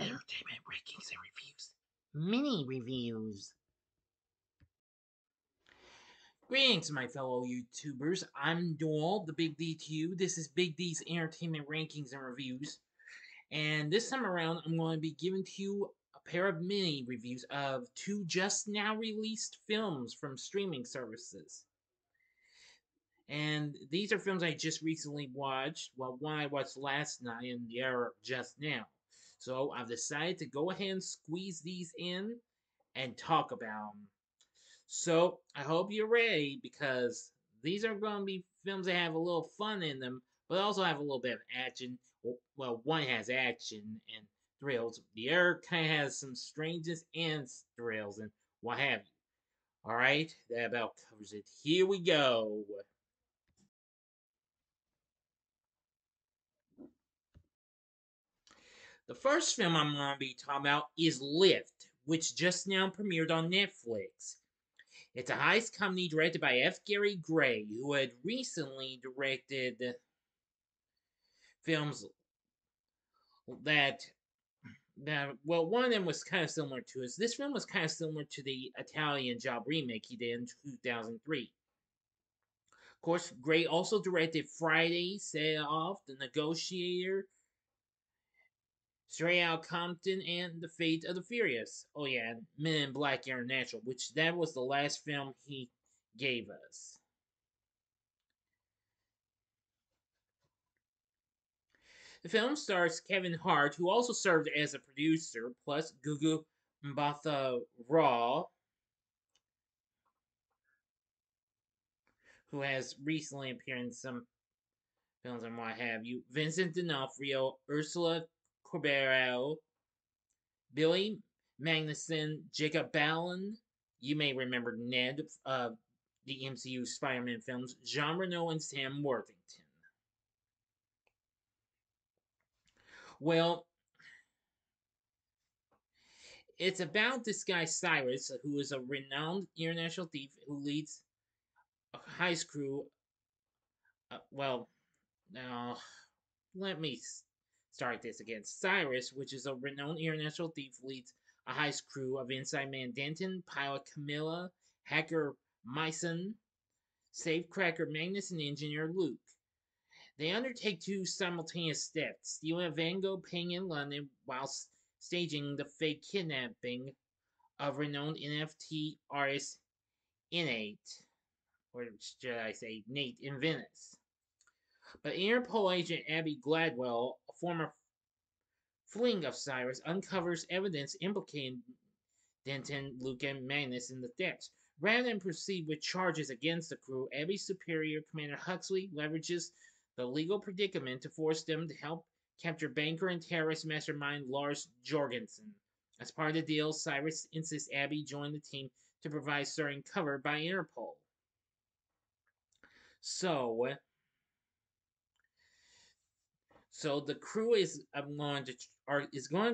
entertainment rankings and reviews. Mini reviews. Greetings, my fellow YouTubers. I'm Doyle, the Big D to you. This is Big D's Entertainment Rankings and Reviews. And this time around, I'm going to be giving to you a pair of mini reviews of two just now released films from streaming services. And these are films I just recently watched. Well, one I watched last night and the other just now. So I've decided to go ahead and squeeze these in and talk about them. So I hope you're ready because these are going to be films that have a little fun in them, but also have a little bit of action. Well, one has action and thrills. The other kind of has some strangeness and thrills and what have you. All right, that about covers it. Here we go. The first film I'm going to be talking about is Lift, which just now premiered on Netflix. It's a heist comedy directed by F. Gary Gray, who had recently directed films that well, one of them was kind of similar to us. This film was kind of similar to the Italian Job remake he did in 2003. Of course, Gray also directed Friday, Set Off, The Negotiator, Straight Out Compton, and The Fate of the Furious. Oh yeah, and Men in Black International, which that was the last film he gave us. The film stars Kevin Hart, who also served as a producer, plus Gugu Mbatha Raw, who has recently appeared in some films and what have you. Vincent D'Onofrio, Ursula Corbero, Billy Magnuson, Jacob Balan. You may remember Ned of the MCU Spider-Man films. Jean Reno and Sam Worthington. Well, it's about this guy Cyrus, who is a renowned international thief who leads a heist crew. Well, now let me start this again. Cyrus, which is a renowned international thief, leads a heist crew of Inside Man Denton, pilot Camilla, hacker Myson, safecracker Magnus, and engineer Luke. They undertake two simultaneous steps, stealing a Van Gogh painting in London while staging the fake kidnapping of renowned NFT artist Innate, or should I say Nate, in Venice. But Interpol agent Abby Gladwell, a former fling of Cyrus, uncovers evidence implicating Denton, Luke, and Magnus in the thefts. Rather than proceed with charges against the crew, Abby's superior, Commander Huxley, leverages the legal predicament to force them to help capture banker and terrorist mastermind Lars Jorgensen. As part of the deal, Cyrus insists Abby join the team to provide certain cover by Interpol. So, the crew is going to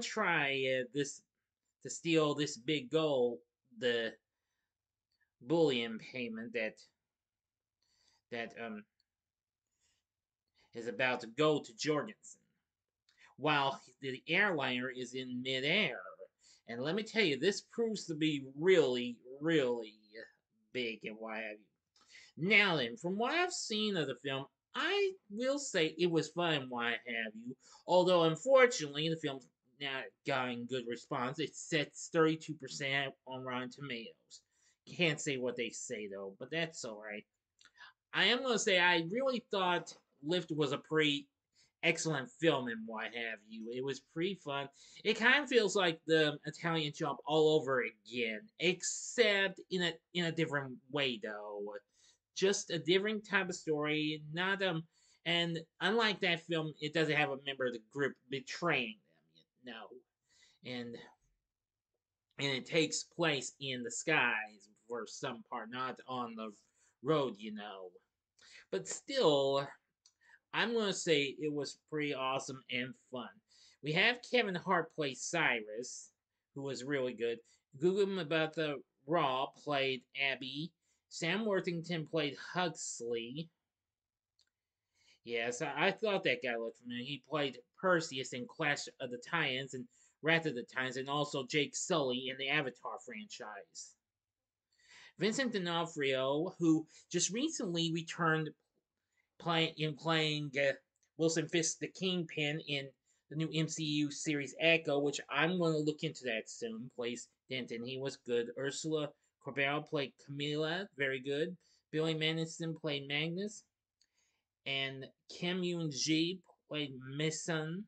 try this to steal this big gold, the bullion payment that is about to go to Jorgensen, while the airliner is in midair. And let me tell you, this proves to be really, really big and what have you. Now then, from what I've seen of the film, I will say it was fun and what have you. Although, unfortunately, the film's not gotten good response. It sets 32% on Rotten Tomatoes. Can't say what they say though, but that's alright. I am going to say I really thought Lift was a pretty excellent film and what have you. It was pretty fun. It kind of feels like the Italian Job all over again, except in a different way though. Just a different type of story. Not and unlike that film, it doesn't have a member of the group betraying them. No, and it takes place in the skies for some part, not on the road. But still, I'm going to say it was pretty awesome and fun. We have Kevin Hart play Cyrus, who was really good. Google about the Raw played Abby. Sam Worthington played Huxley. Yes, I thought that guy looked familiar. He played Perseus in Clash of the Titans, and Wrath of the Titans, and also Jake Sully in the Avatar franchise. Vincent D'Onofrio, who just recently returned playing Wilson Fisk the Kingpin in the new MCU series Echo, which I'm going to look into that soon. Plays Denton. He was good. Ursula Corbero played Camilla, very good. Billy Madison played Magnus, and Kim Yoon Ji played Mason,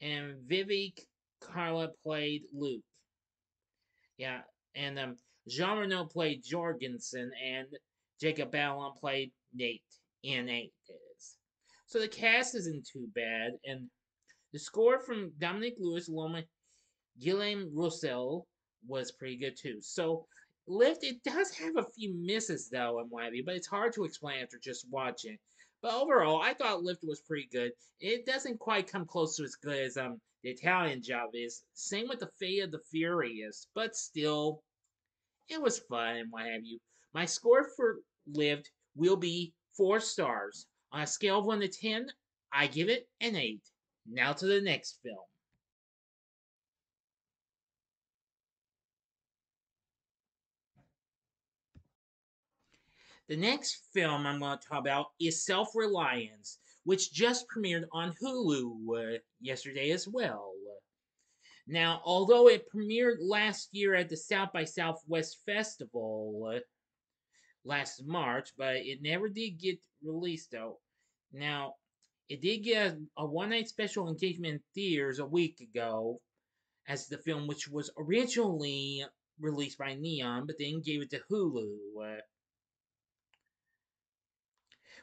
and Vivi Carla played Luke. Yeah, and Jean Reno played Jorgensen, and Jacob Ballon played Nate. Nate is. So the cast isn't too bad, and the score from Dominic Lewis, Loma Guillaume Roussel was pretty good too. So Lift, it does have a few misses though and what have you, but it's hard to explain after just watching. But overall, I thought Lift was pretty good. It doesn't quite come close to as good as the Italian job is. Same with the Fate of the Furious, but still, it was fun and what have you. My score for Lived will be 4 stars. On a scale of 1 to 10, I give it an 8. Now to the next film. The next film I'm going to talk about is Self Reliance, which just premiered on Hulu yesterday as well. Now, although it premiered last year at the South by Southwest Festival last March, but it never did get released though. Now, it did get a one night special engagement in theaters a week ago as the film, which was originally released by Neon, but then gave it to Hulu.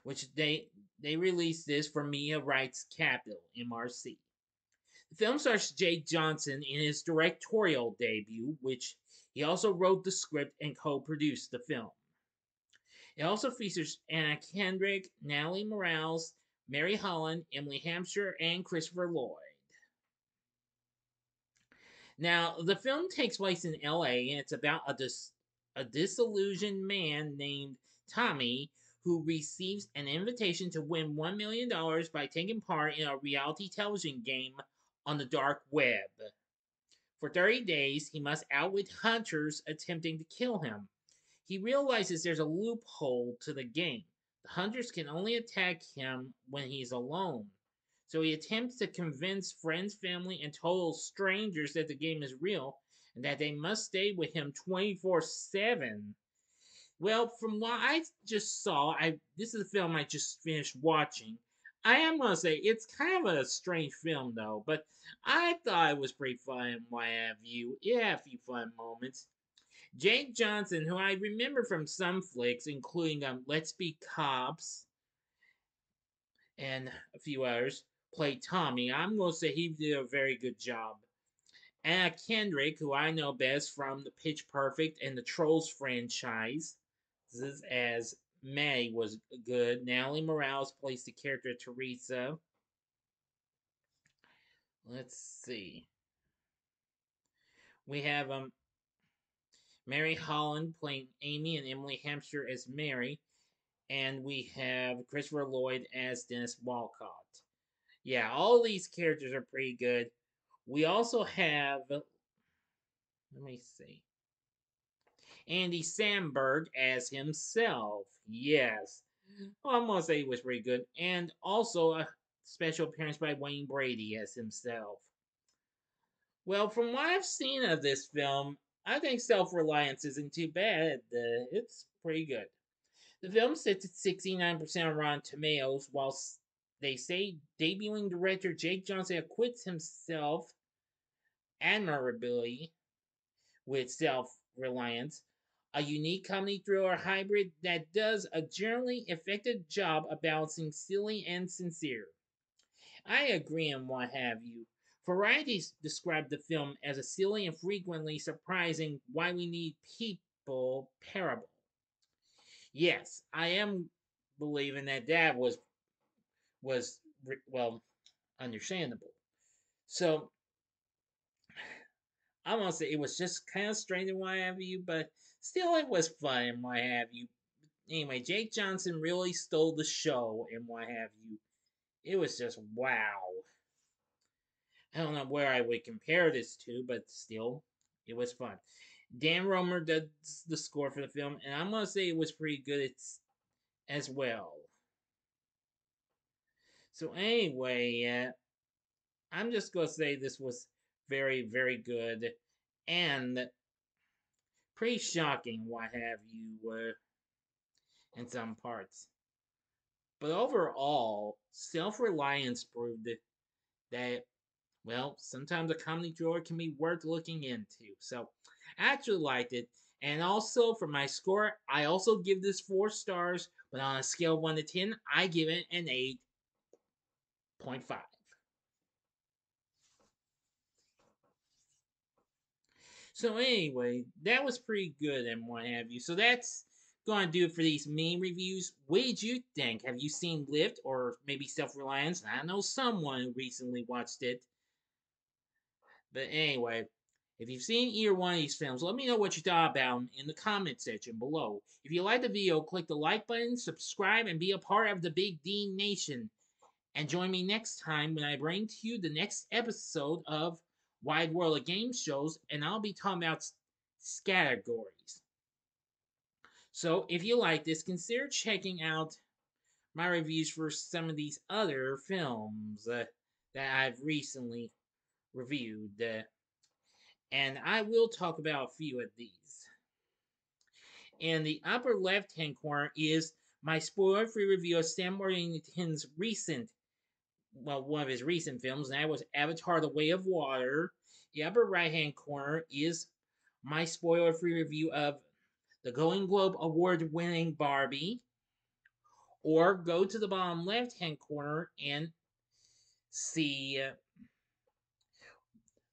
Which they released this for Media Rights Capital (MRC). The film stars Jake Johnson in his directorial debut, which he also wrote the script and co-produced the film. It also features Anna Kendrick, Natalie Morales, Mary Holland, Emily Hampshire, and Christopher Lloyd. Now, the film takes place in LA, and it's about a disillusioned man named Tommy who receives an invitation to win $1 million by taking part in a reality television game on the dark web. For 30 days, he must outwit hunters attempting to kill him. He realizes there's a loophole to the game. The hunters can only attack him when he's alone. So he attempts to convince friends, family, and total strangers that the game is real and that they must stay with him 24/7. Well, from what I just saw, this is a film I just finished watching. I am gonna say it's kind of a strange film though, but I thought it was pretty fun and what have you. It had a few fun moments. Jake Johnson, who I remember from some flicks, including Let's Be Cops and a few others, played Tommy. I'm gonna say he did a very good job. Anna Kendrick, who I know best from the Pitch Perfect and the Trolls franchise, as May was good. Natalie Morales plays the character Teresa. Let's see. We have Mary Holland playing Amy and Emily Hampshire as Mary, and we have Christopher Lloyd as Dennis Walcott. Yeah, all these characters are pretty good. We also have, let me see, Andy Samberg as himself. Yes. Well, I'm gonna say he was pretty good. And also a special appearance by Wayne Brady as himself. Well, from what I've seen of this film, I think Self Reliance isn't too bad. It's pretty good. The film sits at 69% on Rotten Tomatoes, while they say debuting director Jake Johnson acquits himself admirably with Self Reliance, a unique comedy thriller hybrid that does a generally effective job of balancing silly and sincere. I agree and what have you. Variety described the film as a silly and frequently surprising why we need people parable. Yes, I am believing that was well understandable. So I'm gonna say it was just kind of strange and what have you, but still it was fun and what have you. Anyway, Jake Johnson really stole the show and what have you. It was just wow. I don't know where I would compare this to, but still, it was fun. Dan Romer does the score for the film, and I'm gonna say it was pretty good as well. So anyway, I'm just gonna say this was very, very good, and pretty shocking, what have you, in some parts. But overall, Self Reliance proved that, well, sometimes a comedy drawer can be worth looking into. So I actually liked it. And also for my score, I also give this 4 stars, but on a scale of 1 to 10, I give it an 8.5. So anyway, that was pretty good and what have you. So that's going to do it for these main reviews. What did you think? Have you seen Lift or maybe Self Reliance? I know someone who recently watched it. But anyway, if you've seen either one of these films, let me know what you thought about them in the comment section below. If you liked the video, click the like button, subscribe, and be a part of the Big D Nation. And join me next time when I bring to you the next episode of Wide World of Game Shows, and I'll be talking about categories. So if you like this, consider checking out my reviews for some of these other films that I've recently reviewed. And I will talk about a few of these. In the upper left hand corner is my spoiler free review of Sam Worthington's one of his recent films, and that was Avatar The Way of Water. The upper right hand corner is my spoiler free review of the Golden Globe Award winning Barbie. Or go to the bottom left hand corner and see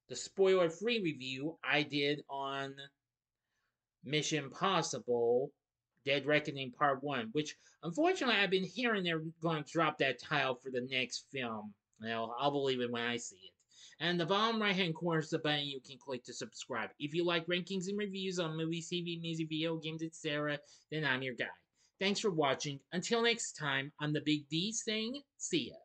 the spoiler free review I did on Mission Impossible Dead Reckoning Part 1, which unfortunately I've been hearing they're going to drop that title for the next film. Well, I'll believe it when I see it. And the bottom right hand corner is the button you can click to subscribe. If you like rankings and reviews on movies, TV, music, video games, etc., then I'm your guy. Thanks for watching. Until next time, I'm the Big D saying, see ya.